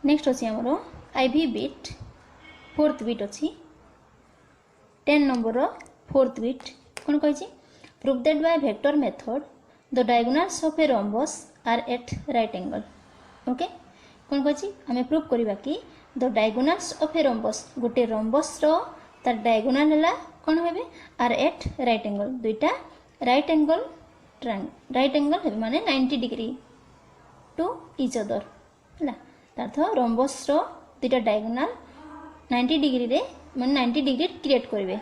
Next अच्छी आमर ivy bit fourth bit अच्छी 10 नंबर फोर्थ बिट कौन कही prove that by vector method the diagonals of a rhombus are at right angle. Okay कौन कही आम प्रूव करवा कि the diagonals of a rhombus गोटे रॉम्बस तार डायगोनल है कौन हे आर एट राइट एंगल दुईटा राइट एंगल हे माने 90 डिग्री टू इच अदर है तार्थ रॉम्बस दुईटा डायगोनल 90 डिग्री रे माने 90 डिग्री क्रिएट करेंगे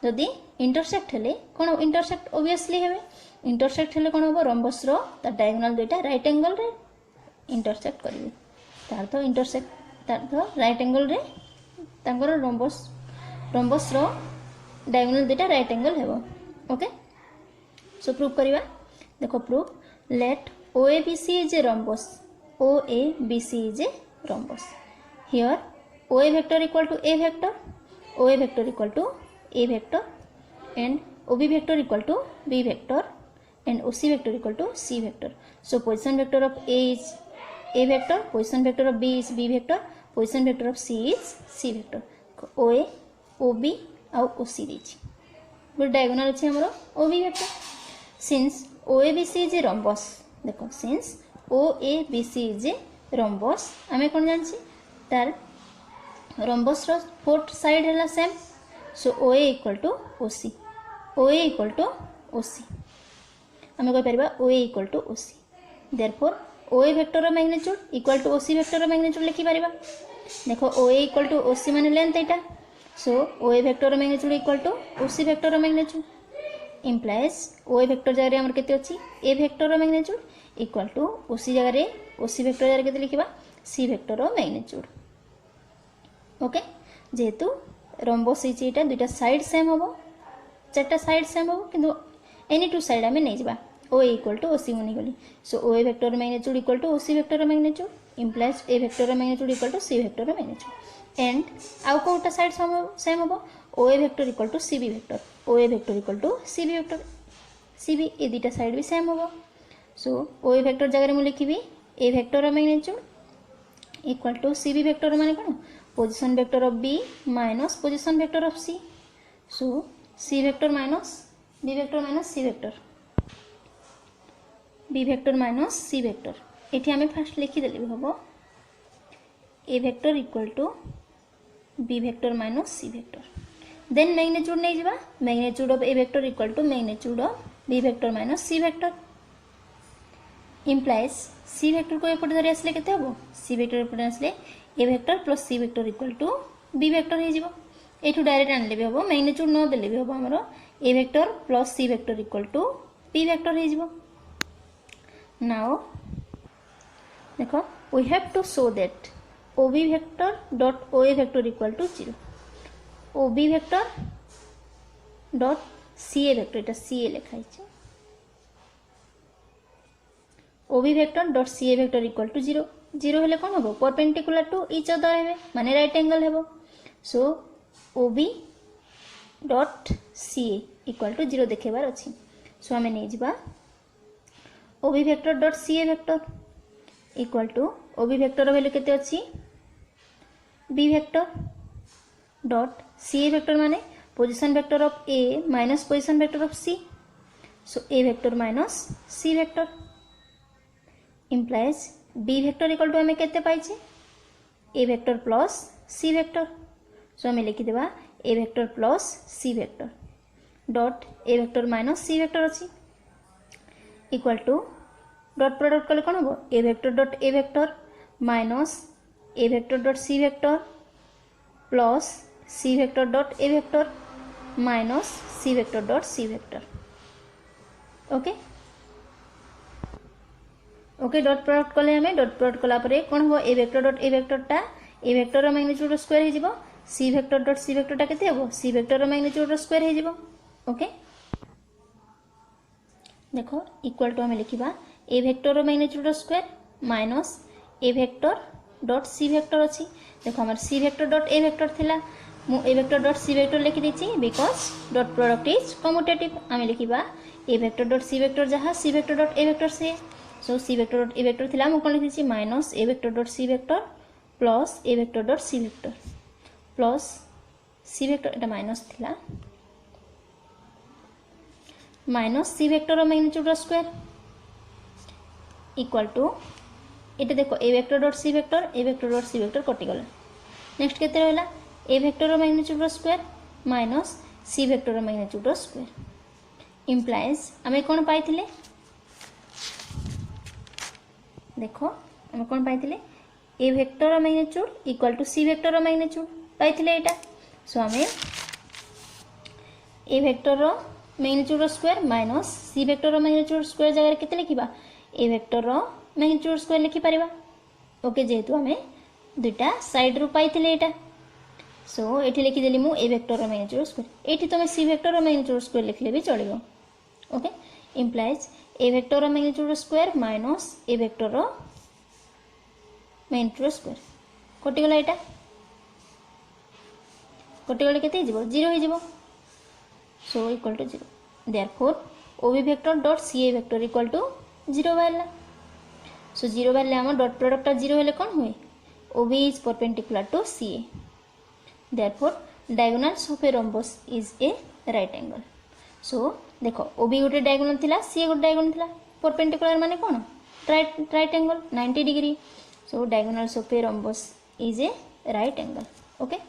जदि इंटरसेक्ट हेले कौन इंटरसेक्ट ओबियसली हेबे इंटरसेक्ट हेले कौन हम रॉम्बस तार डायगोनल दुईटा राइट एंगल रे इंटरसेक्ट करेंगे तार्थ इंटरसेक्ट तार्थ राइट एंगल रे तांकर रॉम्बस डायगोनल दुईटा राइट एंगल हेबो। ओके सो प्रूव करवा देखो prove let OABC is a rhombus OABC is a rhombus here OA vector equal to A vector, OA vector equal to A vector and OB vector equal to B vector and OC vector equal to C vector. So position vector of A is A vector, position vector of B is B vector, position vector of C is C vector. OA, OB और OC देछि गोटे diagonal अछि हमरो OB vector. Since OABC is a rhombus देखो since OABC is a rhombus आमे कोन जानछि तार रॉम्बस रो फोर्थ साइड है same so OA equal to OC OA equal to OC आम कह पार OA equal to OC therefore OA vector magnitude equal to OC vector magnitude लिखि पारिबा देखो OA इक्वल टू OC माने लेंथ एटा so OA vector magnitude equal to OC vector magnitude implies OA vector जगह हमर केते अछि A vector magnitude equal to OC जगह OC वेक्टर जगह केते लिखिबा C वेक्टर मैग्नीट्यूड। ओके जेहेतु रॉम्बस होइछि दुईटा साइड सेम हम चार्टा साइड सेम हम किंतु एनी टू साइड आम नहीं जा OA इक्वल टू OC मुनि गली so OA vector magnitude equal to OC vector magnitude implies A vector magnitude equal to C vector magnitude and आउ कोटा साइड सेम हम OA vector equal to CB vector OA vector equal to CB vector CB ए दुईटा side भी same हम सो OA vector जगह मुझे लिखी A vector magnitude equal to CB vector माने कौन position vector of B minus position vector of C. So C vector minus B vector minus C vector B vector minus C vector एठी हमें first लिखि देली हबो A vector equal to B vector minus C vector then magnitude नहीं जिबा magnitude of A vector equal to magnitude of B vector minus C vector implies C vector को एपटे धरि आसले केते हबो C vector एपटे आसले A vector plus C vector equal to B vector हो जिवो एठू डायरेक्ट आनले भी हबो मैग्नीट्यूड न देले भी हबो हमरो A vector plus C vector equal to B vector हो जिवो। नाउ देखो we have to show that OB vector dot OA vector equal to 0 OB vector dot CA vector एटा CA लिखा छै OB vector dot CA vector equal to 0 0 हेले कौन हम perpendicular to each other हे माने राइट एंगल हे so OB dot CA equal to 0 देखेबार अछि सो आमे नै जिबा OB vector dot CA vector equal to OB vector value केते अछि B vector dot CA vector माने position vector of A minus position vector of C so A vector minus C vector implies B vector equal to हमें केते पाइछे A vector plus C vector so हमें लिखि देबा A vector plus C vector dot A vector minus C vector अछि equal to dot product कले कोन हो A vector dot A vector minus A vector dot C vector plus C vector dot A vector minus C vector dot C vector. Okay okay dot product कले हमें dot product कला परे कोन हो A vector dot A vector टा A vector magnitude square हे जिवो C vector dot C vector टा केते हो C वेक्टर मैग्नीट्यूड स्क्वायर हे जिवो। ओके देखो इक्वल टू हमें लिखिबा A vector magnitude square minus A vector dot C vector अछि देखो हमर C vector dot A vector थिला मु A vector dot C vector लिखि देछि because dot product is commutative आमे लिखिबा A vector dot C vector जहा C vector dot A vector से so C vector dot A vector थिला मु कोन लिखि देछि minus A vector dot C vector plus A vector dot C vector plus C vector Etah minus थिला minus C vector magnitude square equal to ये देखो A vector dot C vector कटिगला next केते रहला A vector magnitude square minus C vector magnitude square implies आम कौन पाइथिले देखो आम कौन पाइथिले A vector magnitude equal to C vector magnitude पाइथिले एटा सो आम A vector magnitude square minus C vector magnitude square जगह केते लिखिबा ए वेक्टर मैग्नीट्यूड स्क्वायर लिखि परिबा ओके जेहेतु आम दुईटा साइड रू पाइथिले एटा सो ये लिखिदेली मु ए वेक्टर मैग्नीट्यूड स्क्वायर ये तुम सी वेक्टर मैग्नीट्यूड स्क्वायर लिखले भी चलो okay implies A vector magnitude square minus A vector magnitude square कटिगला एटा कटिगले केते जीवो 0 हो जीवो so equal to 0 therefore OB vector dot CA vector equal to 0 बाहरला सो 0 बाहरले आम डॉट प्रोडक्ट 0 हेले कौन हुए OB is perpendicular to CA therefore diagonals of a rhombus is a right angle so देखो OB गोटे diagonal थिला CA गोटे diagonal थिला perpendicular माने कौन right angle 90 degree so diagonals of a rhombus is a right angle okay